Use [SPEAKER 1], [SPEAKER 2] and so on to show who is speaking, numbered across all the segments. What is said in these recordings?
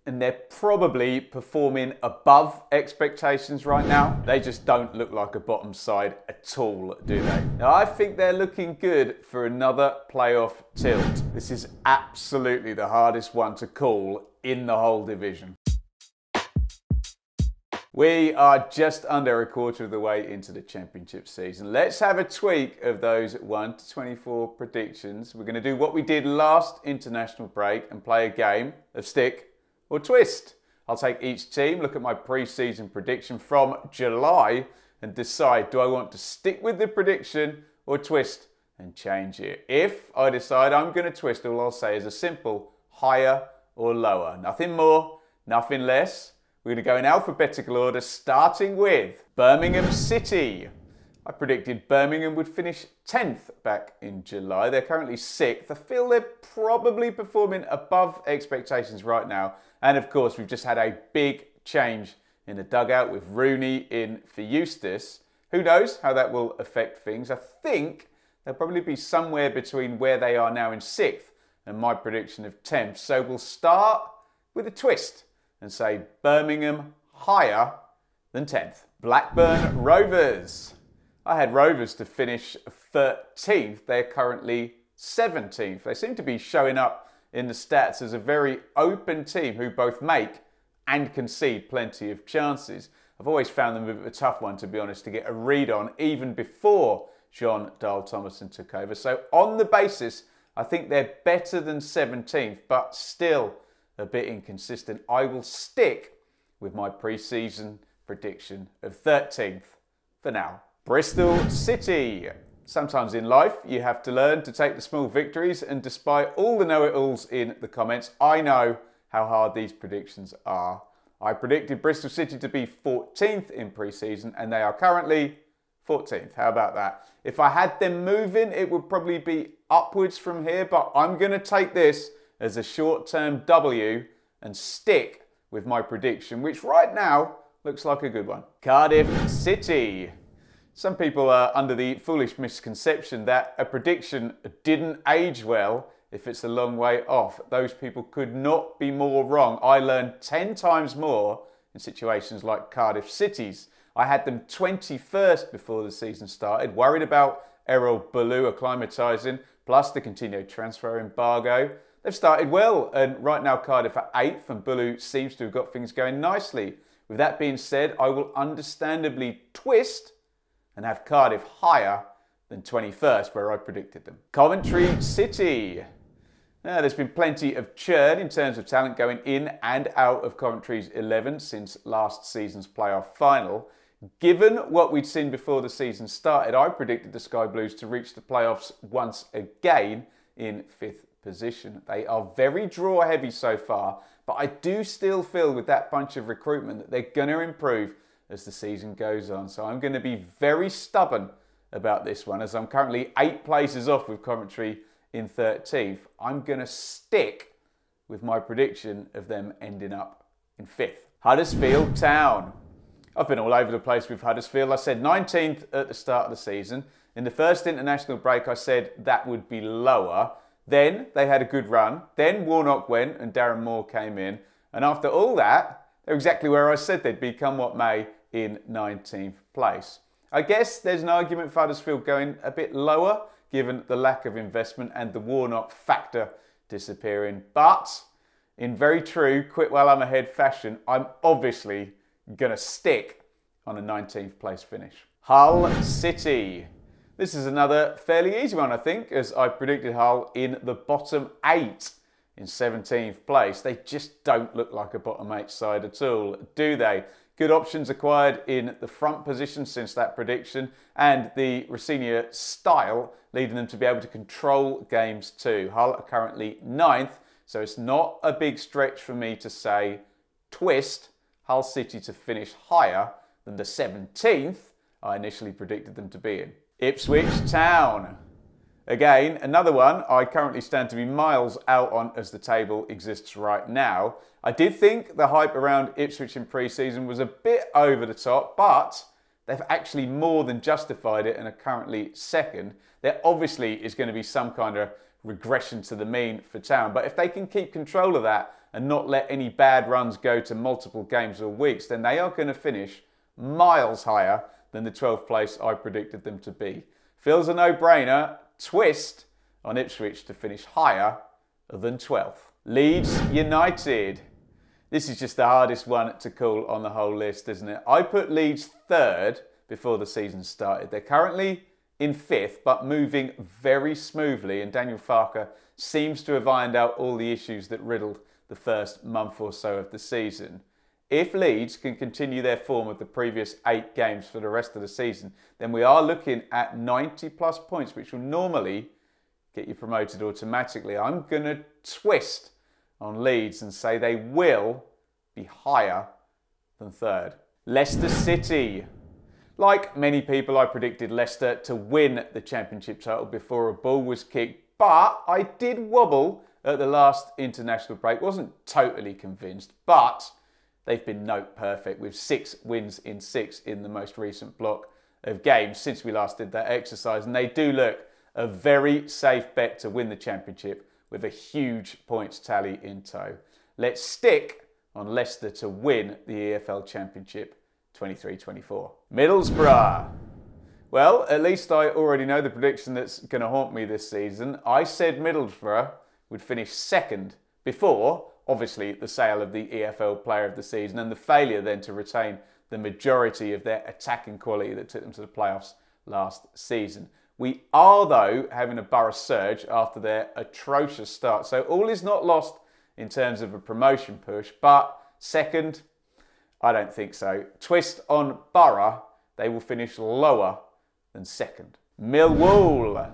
[SPEAKER 1] and they're probably performing above expectations right now. They just don't look like a bottom side at all, do they? Now, I think they're looking good for another playoff tilt. This is absolutely the hardest one to call in the whole division. We are just under a quarter of the way into the championship season. Let's have a tweak of those 1 to 24 predictions. We're going to do what we did last international break and play a game of stick or twist. I'll take each team, look at my pre-season prediction from July and decide, do I want to stick with the prediction or twist and change it? If I decide I'm going to twist, all I'll say is a simple higher or lower. Nothing more, nothing less. We're going to go in alphabetical order, starting with Birmingham City. I predicted Birmingham would finish 10th back in July. They're currently 6th. I feel they're probably performing above expectations right now. And of course, we've just had a big change in the dugout with Rooney in for Eustace. Who knows how that will affect things? I think they'll probably be somewhere between where they are now in 6th and my prediction of 10th. So we'll start with a twist and say Birmingham higher than 10th. Blackburn Rovers. I had Rovers to finish 13th. They're currently 17th. They seem to be showing up in the stats as a very open team who both make and concede plenty of chances. I've always found them a bit of a tough one, to be honest, to get a read on, even before John Dahl-Tomasson took over. So on the basis, I think they're better than 17th, but still a bit inconsistent. I will stick with my pre-season prediction of 13th for now. Bristol City. Sometimes in life you have to learn to take the small victories, and despite all the know-it-alls in the comments, I know how hard these predictions are. I predicted Bristol City to be 14th in pre-season and they are currently 14th. How about that? If I had them moving, it would probably be upwards from here, but I'm going to take this as a short-term W and stick with my prediction, which right now looks like a good one. Cardiff City. Some people are under the foolish misconception that a prediction didn't age well if it's a long way off. Those people could not be more wrong. I learned 10 times more in situations like Cardiff City's. I had them 21st before the season started, worried about Errol Ballou acclimatising, plus the continued transfer embargo. They've started well, and right now Cardiff are 8th, and Ballou seems to have got things going nicely. With that being said, I will understandably twist and have Cardiff higher than 21st, where I predicted them. Coventry City. Now, there's been plenty of churn in terms of talent going in and out of Coventry's 11 since last season's playoff final. Given what we'd seen before the season started, I predicted the Sky Blues to reach the playoffs once again in 5th position. They are very draw heavy so far, but I do still feel with that bunch of recruitment that they're going to improve as the season goes on. So I'm going to be very stubborn about this one, as I'm currently 8 places off with Coventry in 13th. I'm going to stick with my prediction of them ending up in 5th. Huddersfield Town. I've been all over the place with Huddersfield. I said 19th at the start of the season. In the first international break, I said that would be lower. Then they had a good run. Then Warnock went and Darren Moore came in. And after all that, they're exactly where I said they'd be, come what may, in 19th place. I guess there's an argument for Huddersfield going a bit lower, given the lack of investment and the Warnock factor disappearing. But in very true quit while I'm ahead fashion, I'm obviously going to stick on a 19th place finish. Hull City. This is another fairly easy one, I think, as I predicted Hull in the bottom 8 in 17th place. They just don't look like a bottom 8 side at all, do they? Good options acquired in the front position since that prediction, and the Rosenior style leading them to be able to control games too. Hull are currently 9th, so it's not a big stretch for me to say twist Hull City to finish higher than the 17th I initially predicted them to be in. Ipswich Town. Again, another one I currently stand to be miles out on as the table exists right now. I did think the hype around Ipswich in pre-season was a bit over the top, but they've actually more than justified it and are currently 2nd. There obviously is going to be some kind of regression to the mean for Town, but if they can keep control of that and not let any bad runs go to multiple games or weeks, then they are going to finish miles higher than the 12th place I predicted them to be. Feels a no-brainer. Twist on Ipswich to finish higher than 12th. Leeds United. This is just the hardest one to call on the whole list, isn't it? I put Leeds third before the season started. They're currently in fifth, but moving very smoothly, and Daniel Farke seems to have ironed out all the issues that riddled the first month or so of the season. If Leeds can continue their form of the previous 8 games for the rest of the season, then we are looking at 90 plus points, which will normally get you promoted automatically. I'm going to twist on Leeds and say they will be higher than third. Leicester City. Like many people, I predicted Leicester to win the Championship title before a ball was kicked, but I did wobble at the last international break. Wasn't totally convinced, but they've been note perfect with 6 wins in 6 in the most recent block of games since we last did that exercise, and they do look a very safe bet to win the Championship with a huge points tally in tow. Let's stick on Leicester to win the EFL Championship 23-24. Middlesbrough. Well, at least I already know the prediction that's going to haunt me this season. I said Middlesbrough would finish second before, obviously, the sale of the EFL Player of the Season and the failure then to retain the majority of their attacking quality that took them to the playoffs last season. We are, though, having a Borough surge after their atrocious start. So all is not lost in terms of a promotion push, but second, I don't think so. Twist on Borough, they will finish lower than second. Millwall.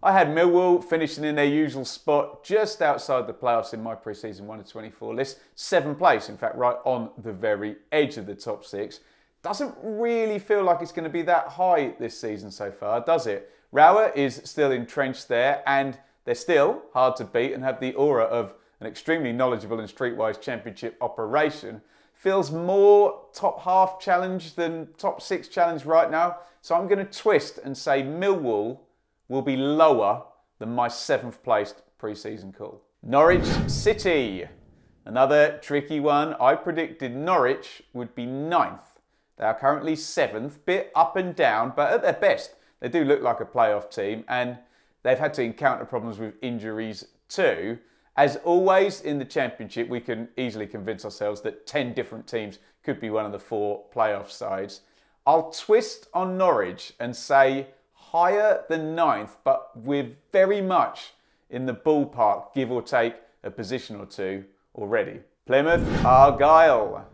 [SPEAKER 1] I had Millwall finishing in their usual spot just outside the playoffs in my pre-season 1-24 list. 7th place, in fact, right on the very edge of the top 6. Doesn't really feel like it's going to be that high this season so far, does it? Rauer is still entrenched there, and they're still hard to beat and have the aura of an extremely knowledgeable and streetwise Championship operation. Feels more top half challenge than top 6 challenge right now. So I'm going to twist and say Millwall will be lower than my 7th placed pre-season call. Norwich City. Another tricky one. I predicted Norwich would be 9th. They are currently 7th, bit up and down, but at their best, they do look like a playoff team, and they've had to encounter problems with injuries too. As always in the Championship, we can easily convince ourselves that 10 different teams could be one of the 4 playoff sides. I'll twist on Norwich and say higher than 9th, but we're very much in the ballpark, give or take a position or 2 already. Plymouth Argyle.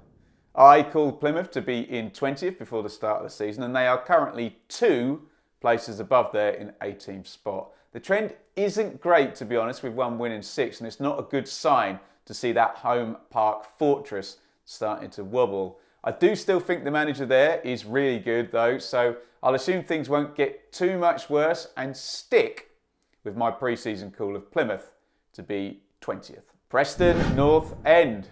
[SPEAKER 1] I called Plymouth to be in 20th before the start of the season, and they are currently 2 places above there in 18th spot. The trend isn't great, to be honest, with 1 win in 6, and it's not a good sign to see that home park fortress starting to wobble. I do still think the manager there is really good, though, so I'll assume things won't get too much worse and stick with my pre-season call of Plymouth to be 20th. Preston North End.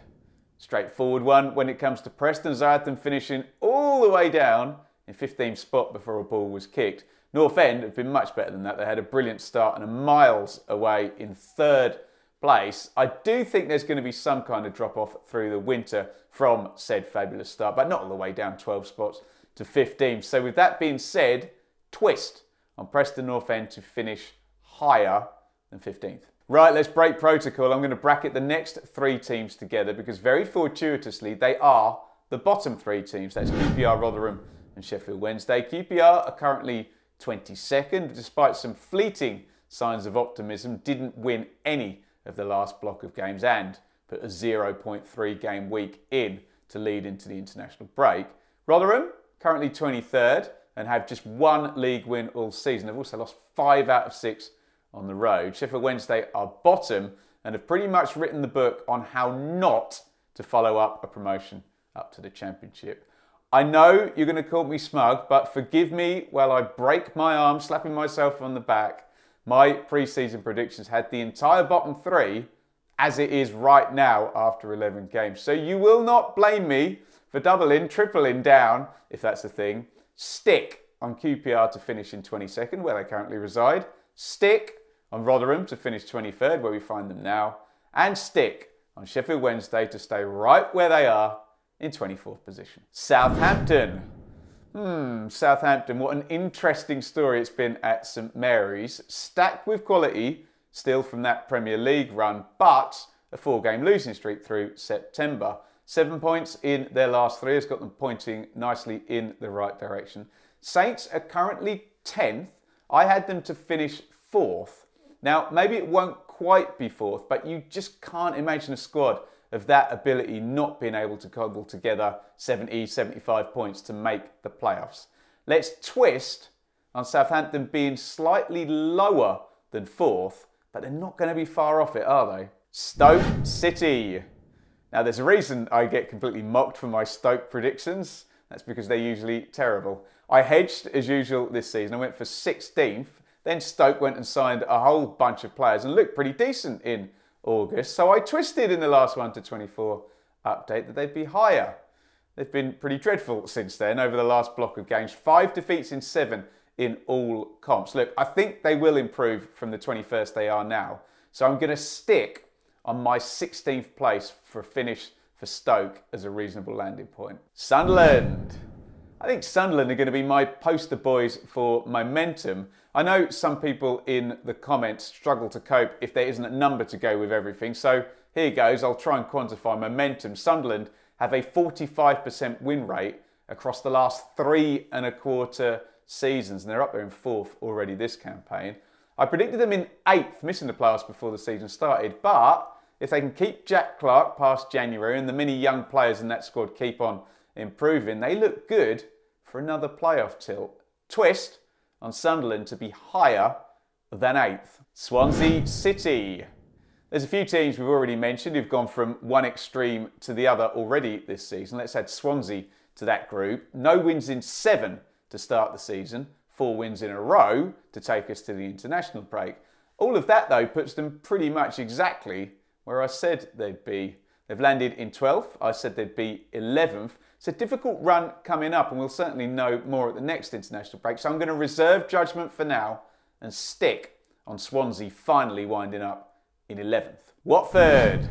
[SPEAKER 1] Straightforward one when it comes to Preston. I had them finishing all the way down in 15th spot before a ball was kicked. North End have been much better than that. They had a brilliant start and are miles away in 3rd place. I do think there's going to be some kind of drop-off through the winter from said fabulous start, but not all the way down 12 spots to 15th. So with that being said, twist on Preston North End to finish higher than 15th. Right, let's break protocol. I'm going to bracket the next 3 teams together because very fortuitously they are the bottom 3 teams. That's QPR, Rotherham and Sheffield Wednesday. QPR are currently 22nd, despite some fleeting signs of optimism, didn't win any of the last block of games and put a 0.3 game week in to lead into the international break. Rotherham, currently 23rd and have just 1 league win all season. They've also lost 5 out of 6 on the road. Sheffield Wednesday are bottom and have pretty much written the book on how not to follow up a promotion up to the Championship. I know you're going to call me smug, but forgive me while I break my arm, slapping myself on the back. My pre-season predictions had the entire bottom 3 as it is right now after 11 games. So you will not blame me for doubling, tripling down, if that's a thing. Stick on QPR to finish in 22nd, where they currently reside. Stick on Rotherham to finish 23rd, where we find them now. And stick on Sheffield Wednesday to stay right where they are in 24th position. Southampton. Southampton, what an interesting story it's been at St Mary's. Stacked with quality, still from that Premier League run, but a 4-game losing streak through September. 7 points in their last 3 has got them pointing nicely in the right direction. Saints are currently 10th. I had them to finish 4th. Now, maybe it won't quite be 4th, but you just can't imagine a squad of that ability not being able to cobble together 70, 75 points to make the playoffs. Let's twist on Southampton being slightly lower than 4th, but they're not going to be far off it, are they? Stoke City. Now, there's a reason I get completely mocked for my Stoke predictions. That's because they're usually terrible. I hedged as usual this season. I went for 16th. Then Stoke went and signed a whole bunch of players and looked pretty decent in August. So I twisted in the last 1 to 24 update that they'd be higher. They've been pretty dreadful since then over the last block of games. 5 defeats in 7 in all comps. Look, I think they will improve from the 21st they are now. So I'm going to stick on my 16th place for a finish for Stoke as a reasonable landing point. Sunderland. I think Sunderland are going to be my poster boys for momentum. I know some people in the comments struggle to cope if there isn't a number to go with everything. So here goes. I'll try and quantify momentum. Sunderland have a 45% win rate across the last 3 1/4 seasons. And they're up there in 4th already this campaign. I predicted them in 8th, missing the playoffs before the season started. But if they can keep Jack Clark past January and the many young players in that squad keep on improving, they look good for another playoff tilt. Twist on Sunderland to be higher than 8th. Swansea City. There's a few teams we've already mentioned who've gone from one extreme to the other already this season. Let's add Swansea to that group. No wins in 7 to start the season. 4 wins in a row to take us to the international break. All of that, though, puts them pretty much exactly where I said they'd be. They've landed in 12th. I said they'd be 11th. It's a difficult run coming up, and we'll certainly know more at the next international break. So I'm going to reserve judgment for now and stick on Swansea finally winding up in 11th. Watford.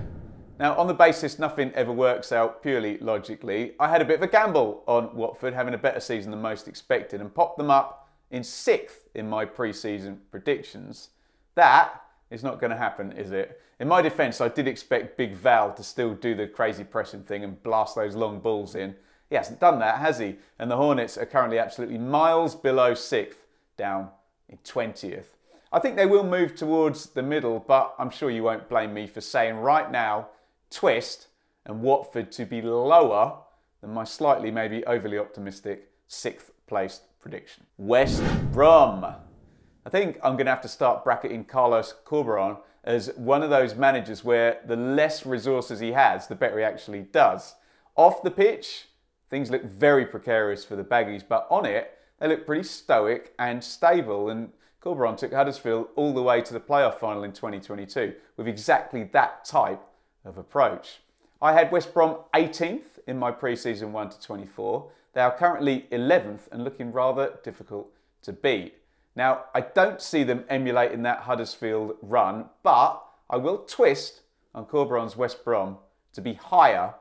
[SPEAKER 1] Now, on the basis nothing ever works out purely logically, I had a bit of a gamble on Watford having a better season than most expected and popped them up in 6th in my pre-season predictions. That is not going to happen, is it? In my defence, I did expect Big Val to still do the crazy pressing thing and blast those long balls in. He hasn't done that, has he? And the Hornets are currently absolutely miles below 6th, down in 20th. I think they will move towards the middle, but I'm sure you won't blame me for saying right now, twist, and Watford to be lower than my slightly, maybe overly optimistic 6th placed prediction. West Brom. I think I'm going to have to start bracketing Carlos Corberan as one of those managers where the less resources he has, the better he actually does. Off the pitch, things look very precarious for the Baggies, but on it, they look pretty stoic and stable. And Corberan took Huddersfield all the way to the playoff final in 2022 with exactly that type of approach. I had West Brom 18th in my pre-season 1 to 24. They are currently 11th and looking rather difficult to beat. Now, I don't see them emulating that Huddersfield run, but I will twist on Corberan's West Brom to be higher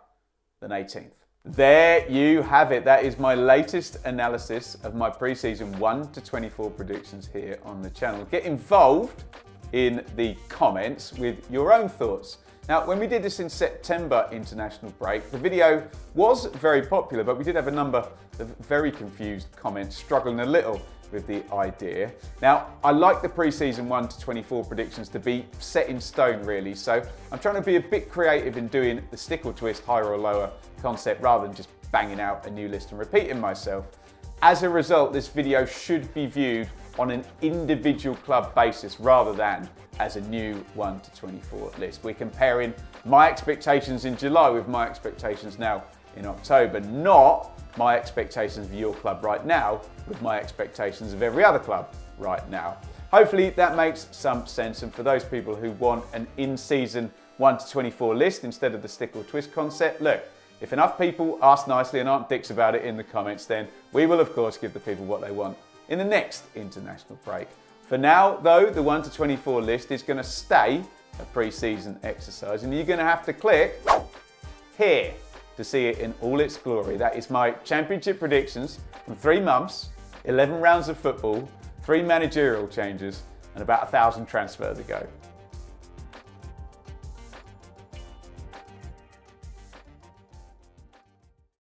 [SPEAKER 1] than 18th. There you have it. That is my latest analysis of my pre-season 1 to 24 predictions here on the channel. Get involved in the comments with your own thoughts. Now, when we did this in September international break, the video was very popular, but we did have a number of very confused comments struggling a little with the idea. Now, I like the pre-season 1 to 24 predictions to be set in stone, really. So I'm trying to be a bit creative in doing the stick or twist, higher or lower concept, rather than just banging out a new list and repeating myself. As a result, this video should be viewed on an individual club basis rather than as a new 1 to 24 list. We're comparing my expectations in July with my expectations now in October, not my expectations of your club right now with my expectations of every other club right now. Hopefully that makes some sense, and for those people who want an in-season 1 to 24 list instead of the stick or twist concept, look, if enough people ask nicely and aren't dicks about it in the comments, then we will of course give the people what they want in the next international break. For now though, the 1 to 24 list is going to stay a pre-season exercise, and you're going to have to click here to see it in all its glory. That is my championship predictions from 3 months, 11 rounds of football, 3 managerial changes, and about 1,000 transfers ago.